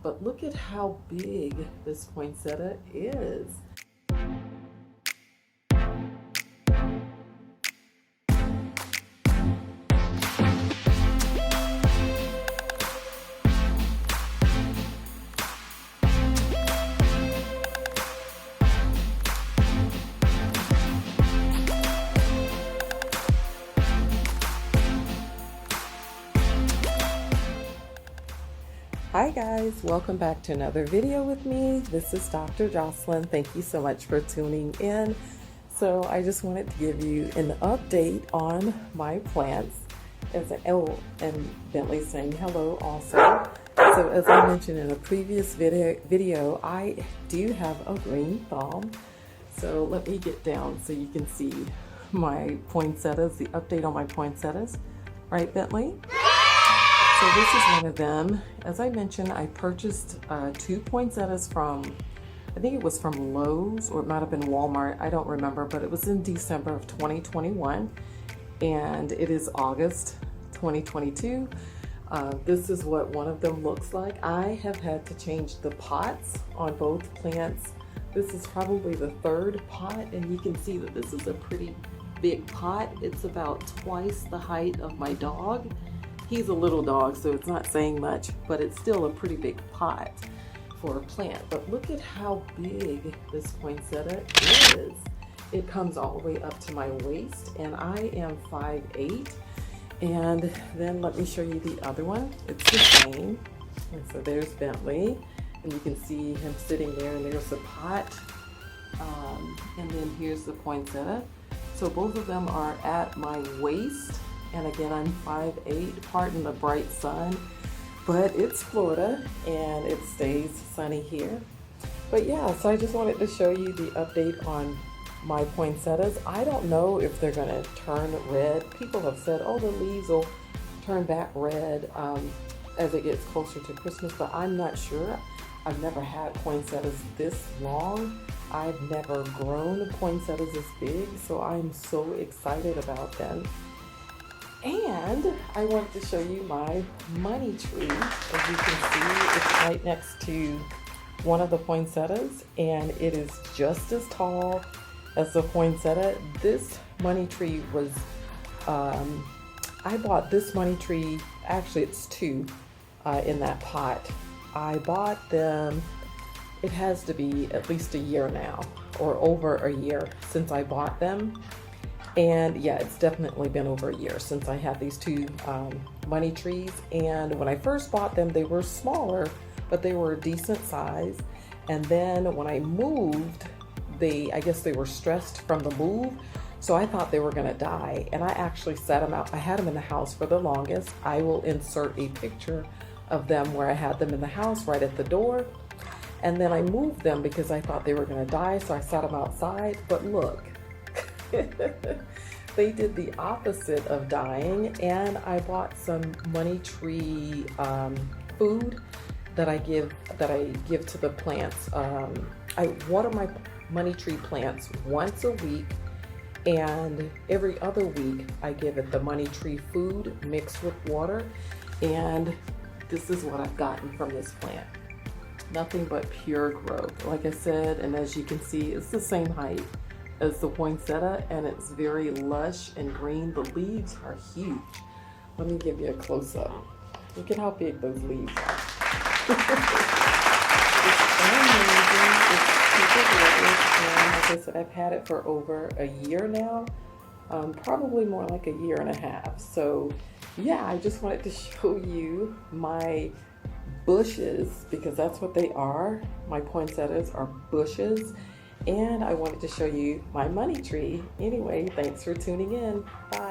plant, but look at how big this poinsettia is. Hi guys, welcome back to another video with me. This is Dr. Jocelyn. Thank you so much for tuning in. So I just wanted to give you an update on my plants. And Bentley's saying hello also. So as I mentioned in a previous video, I do have a green thumb. So let me get down so you can see my poinsettias, the update on my poinsettias. Right, Bentley? So this is one of them. As I mentioned, I purchased 2 poinsettias from, I think it was from Lowe's, or it might have been Walmart, I don't remember, but it was in December of 2021, and it is August 2022. This is what one of them looks like. I have had to change the pots on both plants. This is probably the 3rd pot, and you can see that this is a pretty big pot. It's about twice the height of my dog. He's a little dog, so it's not saying much, but it's still a pretty big pot for a plant. But look at how big this poinsettia is. It comes all the way up to my waist, and I am 5'8". And then let me show you the other one. It's the same. And so there's Bentley, and you can see him sitting there, and there's the pot. And then here's the poinsettia. So both of them are at my waist. And again, I'm 5'8", pardon the bright sun, but it's Florida and it stays sunny here. But yeah, so I just wanted to show you the update on my poinsettias. I don't know if they're gonna turn red. People have said, oh, the leaves will turn back red as it gets closer to Christmas, but I'm not sure. I've never had poinsettias this long. I've never grown poinsettias this big, so I'm so excited about them. And I wanted to show you my money tree. As you can see, it's right next to one of the poinsettias, and it is just as tall as the poinsettia. This money tree was, I bought this money tree, actually it's 2 in that pot. I bought them, it has to be at least a year now, or over a year since I bought them. And yeah, it's definitely been over a year since I had these 2 money trees. And when I first bought them, they were smaller, but they were a decent size. And then when I moved, I guess they were stressed from the move. So I thought they were gonna die. And I actually set them out. I had them in the house for the longest. I will insert a picture of them where I had them in the house right at the door. And then I moved them because I thought they were gonna die. So I set them outside, but look. They did the opposite of dying, and I bought some money tree food that I give to the plants. I water my money tree plants once a week, and every other week I give it the money tree food mixed with water. And this is what I've gotten from this plant. Nothing but pure growth, like I said, and as you can see, it's the same height as the poinsettia, and it's very lush and green. The leaves are huge. Let me give you a close-up. Look at how big those leaves are. It's amazing. It's super gorgeous, and like I said, I've had it for over a year now, probably more like a year and a half. So yeah, I just wanted to show you my bushes, because that's what they are. My poinsettias are bushes. And I wanted to show you my money tree. Anyway, thanks for tuning in. Bye.